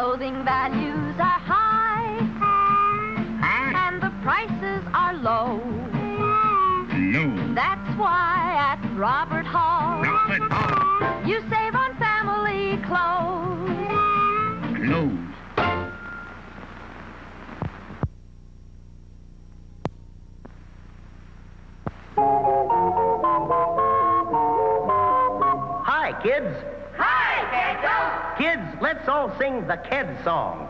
clothing values are high, and the prices are low. No. That's why at Robert Hall, you save on family clothes. Clothes. Hi, kids. Hi, Kids, let's all sing the Keds song.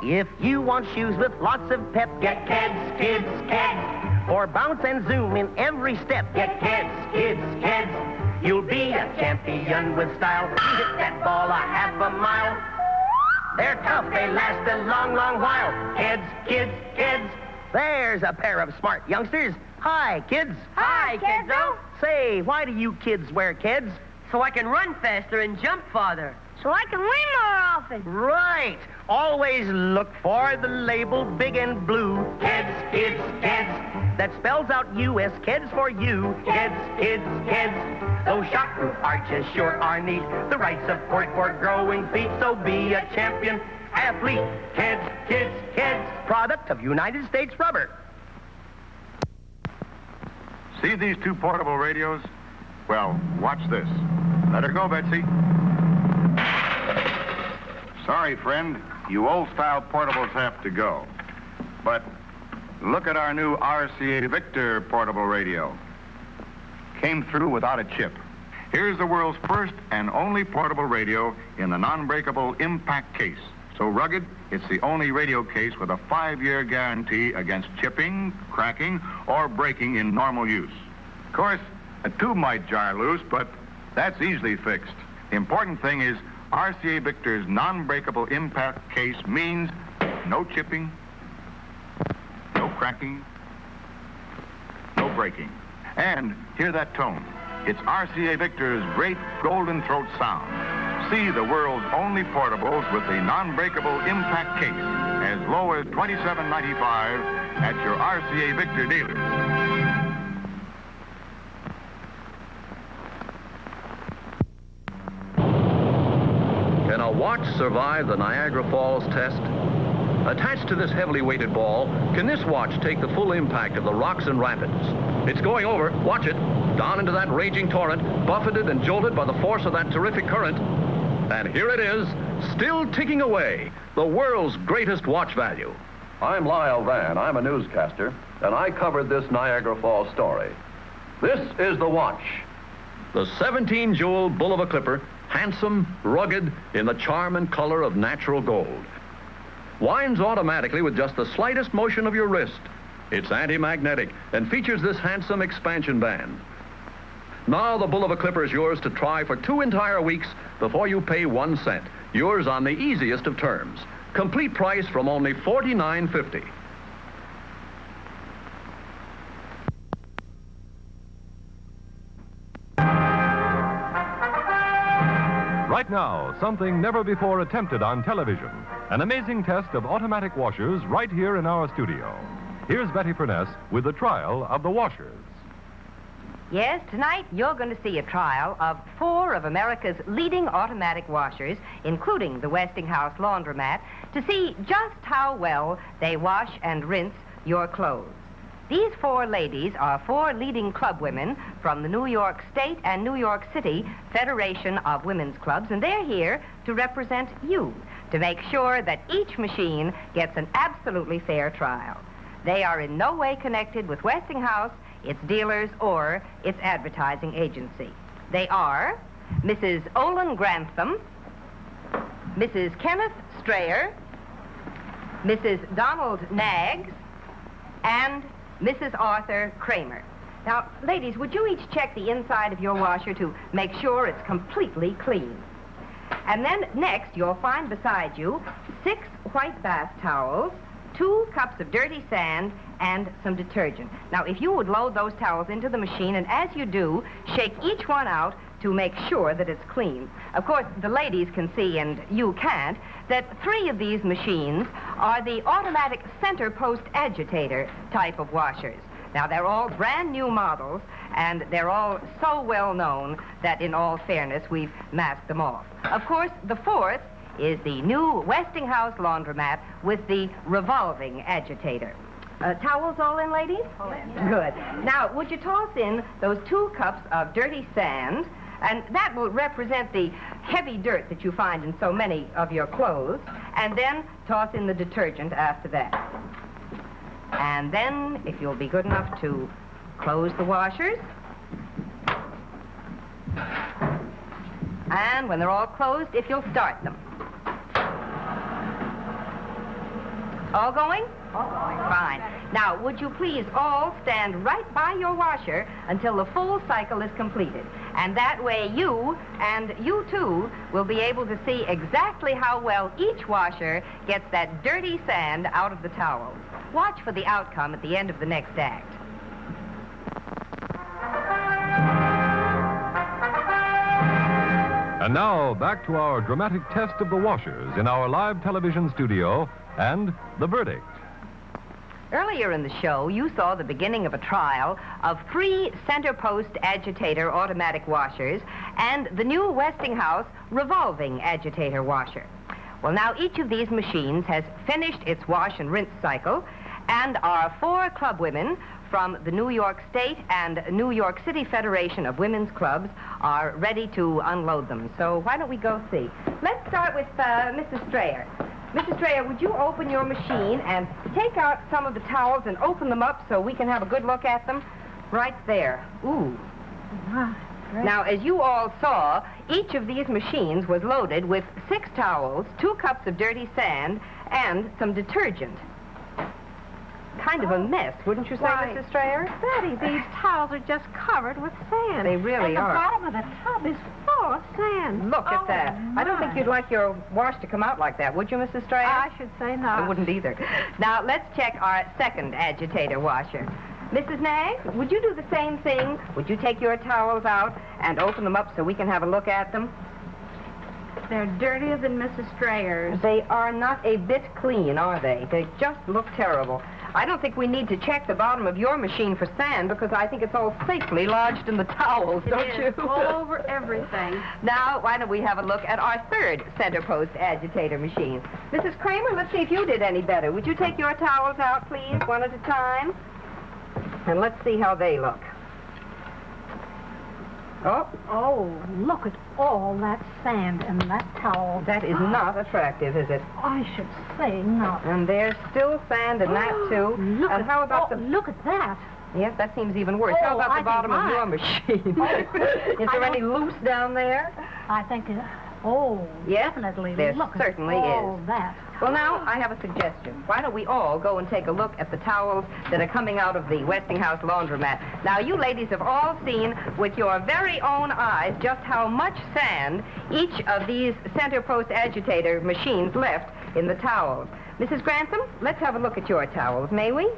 If you want shoes with lots of pep, get Keds, kids, Keds. For bounce and zoom in every step, get Keds, kids, Keds. You'll be a champion with style. Hit that ball a half a mile. They're tough, they last a long, long while. Keds, kids, Keds. There's a pair of smart youngsters. Hi, kids. Hi, Kiddo. Say, why do you kids wear Keds? So I can run faster and jump farther. So I can win more often. Right. Always look for the label big and blue. Keds, kids, Keds. That spells out U.S. Keds for you. Keds, kids, Keds. Those shock-proof arches sure are neat. The right support for growing feet. So be a champion athlete. Keds, kids, Keds. Product of United States Rubber. See these two portable radios? Well, watch this. Let her go, Betsy. Sorry, friend. You old-style portables have to go. But look at our new RCA Victor portable radio. Came through without a chip. Here's the world's first and only portable radio in the non-breakable impact case. So rugged, it's the only radio case with a 5-year guarantee against chipping, cracking, or breaking in normal use. Of course, a tube might jar loose, but that's easily fixed. The important thing is RCA Victor's non-breakable impact case means no chipping, no cracking, no breaking. And hear that tone. It's RCA Victor's great golden throat sound. See the world's only portables with the non-breakable impact case as low as $27.95 at your RCA Victor dealer. Can a watch survive the Niagara Falls test? Attached to this heavily weighted ball, can this watch take the full impact of the rocks and rapids? It's going over, watch it, down into that raging torrent, buffeted and jolted by the force of that terrific current. And here it is, still ticking away, the world's greatest watch value. I'm Lyle Van, I'm a newscaster, and I covered this Niagara Falls story. This is the watch. The 17-jewel bull of a clipper, handsome, rugged, in the charm and color of natural gold. Winds automatically with just the slightest motion of your wrist. It's anti-magnetic and features this handsome expansion band. Now the bull of a clipper is yours to try for 2 entire weeks before you pay 1 cent. Yours on the easiest of terms. Complete price from only $49.50. Right now, something never before attempted on television. An amazing test of automatic washers right here in our studio. Here's Betty Furness with the trial of the washers. Yes, tonight you're going to see a trial of 4 of America's leading automatic washers, including the Westinghouse laundromat, to see just how well they wash and rinse your clothes. These 4 ladies are 4 leading club women from the New York State and New York City Federation of Women's Clubs, and they're here to represent you, to make sure that each machine gets an absolutely fair trial. They are in no way connected with Westinghouse, its dealers, or its advertising agency. They are Mrs. Olin Grantham, Mrs. Kenneth Strayer, Mrs. Donald Knaggs, and Mrs. Arthur Kramer. Now, ladies, would you each check the inside of your washer to make sure it's completely clean? And then next, you'll find beside you 6 white bath towels, 2 cups of dirty sand, and some detergent. Now, if you would load those towels into the machine, and as you do, shake each one out to make sure that it's clean. Of course, the ladies can see, and you can't, that 3 of these machines are the automatic center post agitator type of washers. Now, they're all brand new models, and they're all so well known that, in all fairness, we've masked them off. Of course, the 4th is the new Westinghouse laundromat with the revolving agitator. Towels all in, ladies? Good. Now, would you toss in those 2 cups of dirty sand, and that will represent the heavy dirt that you find in so many of your clothes, and then toss in the detergent after that. And then, if you'll be good enough to close the washers, and when they're all closed, if you'll start them. All going? Fine. Now, would you please all stand right by your washer until the full cycle is completed? And that way you, and you too, will be able to see exactly how well each washer gets that dirty sand out of the towels. Watch for the outcome at the end of the next act. And now, back to our dramatic test of the washers in our live television studio and the verdict. Earlier in the show, you saw the beginning of a trial of 3 center post agitator automatic washers and the new Westinghouse revolving agitator washer. Well, now each of these machines has finished its wash and rinse cycle, and our 4 club women from the New York State and New York City Federation of Women's Clubs are ready to unload them. So why don't we go see? Let's start with Mrs. Strayer. Mrs. Strayer, would you open your machine and take out some of the towels and open them up so we can have a good look at them? Right there. Ooh. Now, as you all saw, each of these machines was loaded with 6 towels, 2 cups of dirty sand, and some detergent. Kind of a mess, wouldn't you say, Mrs. Strayer? Betty, these towels are just covered with sand. They really are. And the bottom of the tub is full of sand. Look at that. I don't think you'd like your wash to come out like that, would you, Mrs. Strayer? I should say not. I wouldn't either. Now, let's check our second agitator washer. Mrs. Nagg, would you do the same thing? Would you take your towels out and open them up so we can have a look at them? They're dirtier than Mrs. Strayer's. They are not a bit clean, are they? They just look terrible. I don't think we need to check the bottom of your machine for sand because I think it's all safely lodged in the towels, don't you? All over everything. Now, why don't we have a look at our third center post agitator machine? Mrs. Kramer, let's see if you did any better. Would you take your towels out, please, one at a time? And let's see how they look. Oh, look at all that sand in that towel. That is not attractive, is it? I should say not. And there's still sand in that, too. Look and how about look at that. Yes, that seems even worse. How about the bottom of your machine? Is there any loose down there? I think yes, definitely. There look certainly at all is. That. Well, now, I have a suggestion. Why don't we all go and take a look at the towels that are coming out of the Westinghouse laundromat? Now, you ladies have all seen with your very own eyes just how much sand each of these center post agitator machines left in the towels. Mrs. Grantham, let's have a look at your towels, may we?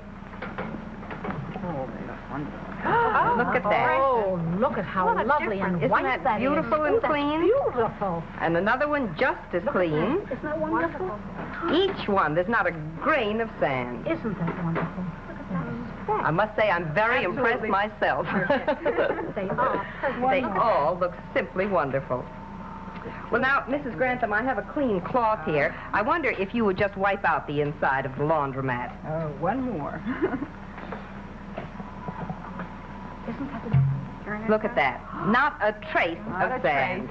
Look at that. Oh, look at how lovely and Isn't white that beautiful and clean? Beautiful. And another one just as clean. Isn't that wonderful? Each one, there's not a grain of sand. Isn't that wonderful? I must say I'm very impressed myself. They are. They all look simply wonderful. Well, now, Mrs. Grantham, I have a clean cloth here. I wonder if you would just wipe out the inside of the laundromat. Oh, one more. Look at that. Not a trace of sand.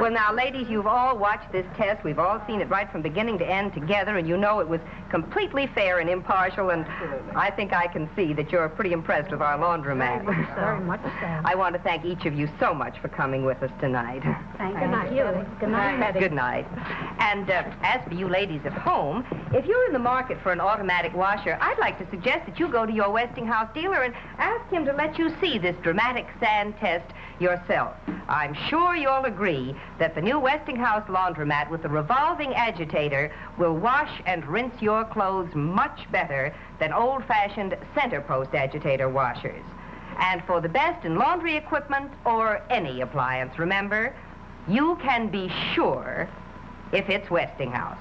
Well, now, ladies, you've all watched this test. We've all seen it right from beginning to end together, and you know it was completely fair and impartial, and I think I can see that you're pretty impressed with our laundromat. Very much so. I want to thank each of you so much for coming with us tonight. Thank you. Good night, Betty. Good night. And as for you ladies at home, if you're in the market for an automatic washer, I'd like to suggest that you go to your Westinghouse dealer and ask him to let you see this dramatic sand test yourself. I'm sure you'll agree that the new Westinghouse laundromat with the revolving agitator will wash and rinse your clothes much better than old-fashioned center post agitator washers. And for the best in laundry equipment or any appliance, remember, you can be sure if it's Westinghouse.